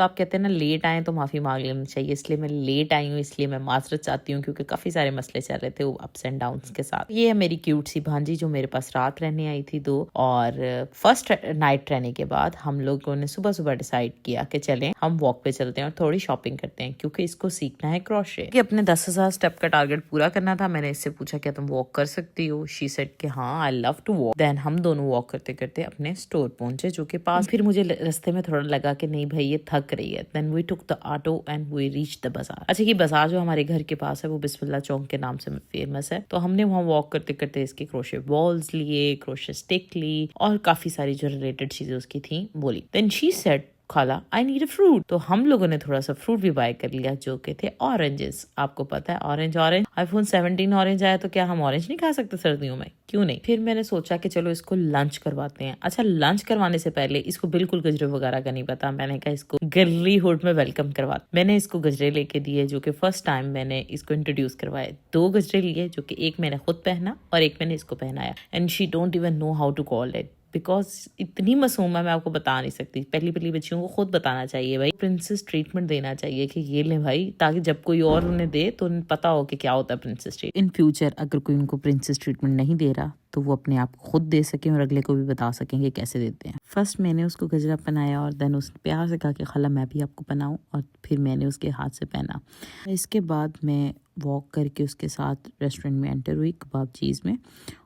آپ کہتے ہیں نا لیٹ آئیں تو معافی مانگ لینی چاہیے، اس لیے میں لیٹ آئی ہوں، اس لیے میں معذرت چاہتی ہوں کیونکہ کافی سارے مسئلے چل رہے تھے وہ اپس اینڈ ڈاؤنس کے ساتھ۔ یہ ہے میری کیوٹ سی بھانجی جو میرے پاس رات رہنے آئی تھی 2، اور فرسٹ نائٹ رہنے کے بعد ہم لوگوں نے صبح صبح ڈیسائیڈ کیا کہ چلیں ہم واک پہ چلتے ہیں اور تھوڑی شاپنگ کرتے ہیں کیونکہ اس کو سیکھنا ہے کروشے، کہ اپنے 10,000 اسٹیپ کا ٹارگیٹ پورا کرنا تھا۔ میں نے اس سے پوچھا کیا تم واک کر سکتی ہو؟ شی سیڈ کہ ہاں آئی لو ٹو واک۔ دین ہم دونوں واک کرتے کرتے اپنے اسٹور پہنچے جو کہ پاس، پھر مجھے رستے میں تھوڑا لگا کہ نہیں بھائی یہ تھک رہی ہے، then we took the auto and we reach the بازار۔ اچھا یہ بازار جو ہمارے گھر کے پاس ہے وہ بسم اللہ چوک کے نام سے فیمس ہے، تو ہم نے وہاں واک کرتے کرتے اس کے کروشے بالز لیے، کروشے اسٹک لی اور کافی ساری جو ریلیٹڈ چیزیں اس کی تھیں بولی۔ دین شی سیڈ خالہ آئی نیڈ اے فروٹ، تو ہم لوگوں نے تھوڑا سا فروٹ بھی بائی کر لیا جو کہ تھے اورنجز۔ آپ کو پتا ہے اورنج آئی فون 17 اورنج آیا تو کیا ہم اورنج نہیں کھا سکتے سردیوں میں؟ کیوں نہیں؟ پھر میں نے سوچا کہ چلو اس کو لنچ کرواتے ہیں۔ اچھا لنچ کروانے سے پہلے اس کو بالکل گجرے وغیرہ کا نہیں پتا، میں نے کہا اس کو گرلی ہوڈ میں ویلکم کرواتا۔ میں نے اس کو گجرے لے کے دیے جو کہ فرسٹ ٹائم میں نے اس کو انٹروڈیوس کروائے۔ 2 گجرے لیے جو کہ ایک میں نے خود پہنا اور ایک میں نے اس کو پہنایا، and she don't even know how to call it because اتنی معصوم ہے میں آپ کو بتا نہیں سکتی۔ پہلی بچیوں کو خود بتانا چاہیے بھائی، پرنسس ٹریٹمنٹ دینا چاہیے کہ یہ لیں بھائی، تاکہ جب کوئی اور انہیں دے تو انہیں پتا ہو کہ کیا ہوتا ہے پرنسس ٹریٹمنٹ۔ ان فیوچر اگر کوئی ان کو پرنسس ٹریٹمنٹ نہیں دے رہا تو وہ اپنے آپ کو خود دے سکیں اور اگلے کو بھی بتا سکیں کہ کیسے دیتے ہیں۔ فرسٹ میں نے اس کو گجرا پہنایا اور دین اس نے پیار سے کہا کہ خالہ میں بھی آپ کو پہناؤں، اور پھر میں نے اس کے ہاتھ سے پہنا۔ اس کے بعد میں واک کر کے اس کے ساتھ ریسٹورنٹ میں انٹر ہوئی کباب چیز میں،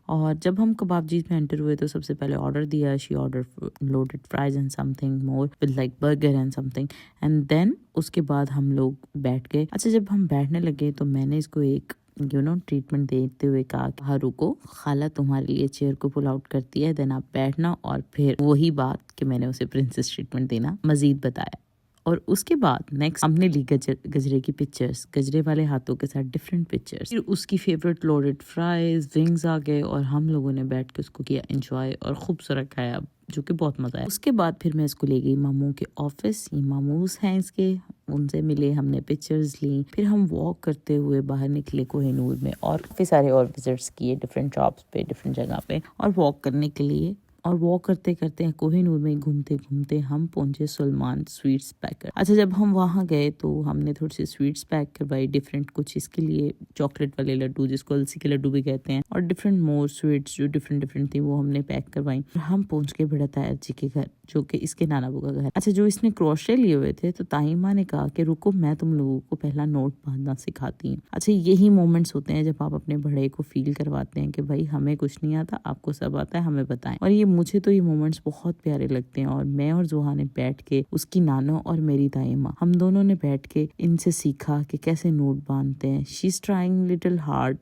اور جب ہم کباب چیز میں انٹر ہوئے تو سب سے پہلے آرڈر دیا، she order loaded fries and something more with like burger and something, and then اس کے بعد ہم لوگ بیٹھ گئے۔ اچھا جب ہم بیٹھنے لگے تو میں نے اس کو ایک ٹریٹمنٹ دیتے ہوئے کہا کہ ہاں رکو، خالہ تمہارے لیے چیئر کو پل آؤٹ کرتی ہے، دین آپ بیٹھنا، اور پھر وہی بات کہ میں نے اسے پرنسس ٹریٹمنٹ دینا مزید بتایا۔ اور اس کے بعد نیکسٹ ہم نے لی گجرے کی پکچرز، گجرے والے ہاتھوں کے ساتھ ڈفرینٹ پکچرز، پھر اس کی فیوریٹ لوڈڈ فرائز ونگز آ گئے اور ہم لوگوں نے بیٹھ کے اس کو کیا انجوائے اور خوبصورت کھایا جو کہ بہت مزہ آیا۔ اس کے بعد پھر میں اس کو لے گئی ماموں کے آفس، یہ ماموز ہیں اس کے، ان سے ملے، ہم نے پکچرز لی، پھر ہم واک کرتے ہوئے باہر نکلے کوہ نور میں اور کافی سارے اور وزٹس کیے ڈفرینٹ شاپس پہ، ڈفرینٹ جگہ پہ، اور واک کرنے کے لیے، اور واک کرتے کرتے کوہ نور میں گھومتے گھومتے ہم پہنچے سلمان سویٹس پیکر۔ اچھا جب ہم وہاں گئے تو ہم نے تھوڑی سی سویٹس پیک کروائی ڈفرینٹ، کچھ اس کے لیے چاکلیٹ والے لڈو جس کو السی کے لڈو بھی کہتے ہیں، اور ڈفرینٹ مور سویٹس جو ڈفرینٹ تھی وہ ہم نے پیک کروائی۔ ہم پہنچ کے بڑا طاہر جی کے گھر جو کہ اس کے نانا بو کا گھر۔ اچھا جو اس نے کروشے لیے ہوئے تھے تو تائمہ نے کہا کہ رکو میں تم لوگوں کو پہلا نوٹ باندھنا سکھاتی ہوں۔ اچھا یہی مومنٹس ہوتے ہیں جب آپ اپنے بڑے کو فیل کرواتے ہیں کہ بھائی ہمیں کچھ نہیں آتا، آپ کو سب آتا ہے، ہمیں بتائیں۔ اور یہ مجھے تو یہ مومنٹس بہت پیارے لگتے ہیں، اور میں اور زوہا نے بیٹھ کے، اس کی نانو اور میری تائمہ، ہم دونوں نے بیٹھ کے ان سے سیکھا کہ کیسے نوٹ باندھتے ہیں۔ شی از ٹرائنگ لٹل ہارڈ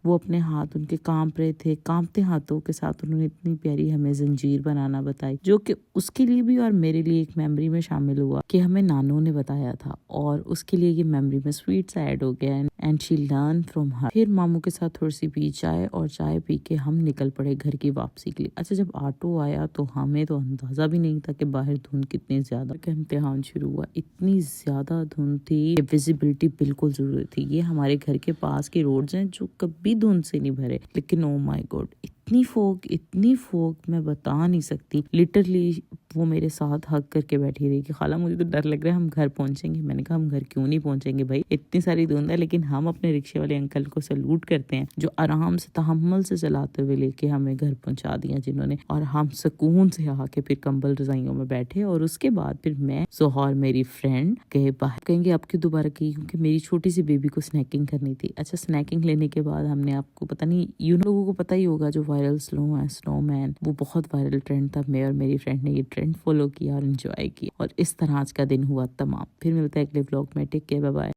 وہ اپنے ہاتھ ان کے کانپ رہے تھے، کانپتے ہاتھوں کے ساتھ انہوں نے اتنی پیاری ہمیں زنجیر بنانا بتائی جو کہ اس کے لیے بھی اور میرے لیے ایک میموری میں شامل ہوا کہ ہمیں نانو نے بتایا تھا، اور اس کے لیے یہ میموری میں سویٹس ایڈ ہو گیا، and she learn from her. پھر ماموں کے ساتھ تھوڑی سی پی چائے، اور چائے پی کے ہم نکل پڑے گھر کی واپسی کے لیے۔ اچھا جب آٹو آیا تو ہمیں تو اندازہ بھی نہیں تھا کہ باہر دھند کتنی زیادہ، کہ امتحان شروع ہوا، اتنی زیادہ دھند تھی کہ ویزیبلٹی بالکل ضروری تھی۔ یہ ہمارے گھر کے پاس کی روڈز ہیں جو کبھی دھند سے نہیں بھرے، لیکن او مائی گاڈ اتنی فوگ میں بتا نہیں سکتی۔ لٹرلی وہ میرے ساتھ ہگ کر کے بیٹھی رہی کہ خالہ مجھے تو ڈر لگ رہا ہے ہم گھر پہنچیں گے۔ میں نے کہا ہم گھر کیوں نہیں پہنچیں گے بھائی، اتنی ساری دھند ہے، لیکن ہم اپنے رکشے والے انکل کو سلوٹ کرتے ہیں جو آرام سے تحمل سے چلاتے ہوئے لے کے ہمیں گھر پہنچا دیا جنہوں نے، اور ہم سکون سے آ کے پھر کمبل رضائیوں میں بیٹھے، اور اس کے بعد پھر میں زہا اور میری فرینڈ گئے باہر۔ کہیں گے اب کی دوبارہ کی، کیونکہ میری چھوٹی سی بیبی کو سنیکنگ کرنی تھی۔ اچھا سنیکنگ لینے کے بعد ہم نے، آپ کو پتہ نہیں لوگوں کو پتہ ہی ہوگا جو وائرل سنو مین، وہ بہت وائرل ٹرینڈ تھا، میں اور میری فرینڈ نے یہ ٹرینڈ فالو کیا اور انجوائے کیا، اور اس طرح آج کا دن ہوا تمام۔ پھر ملتا ہے اگلے ولاگ میں، ٹیک کیئر، بائے بائے۔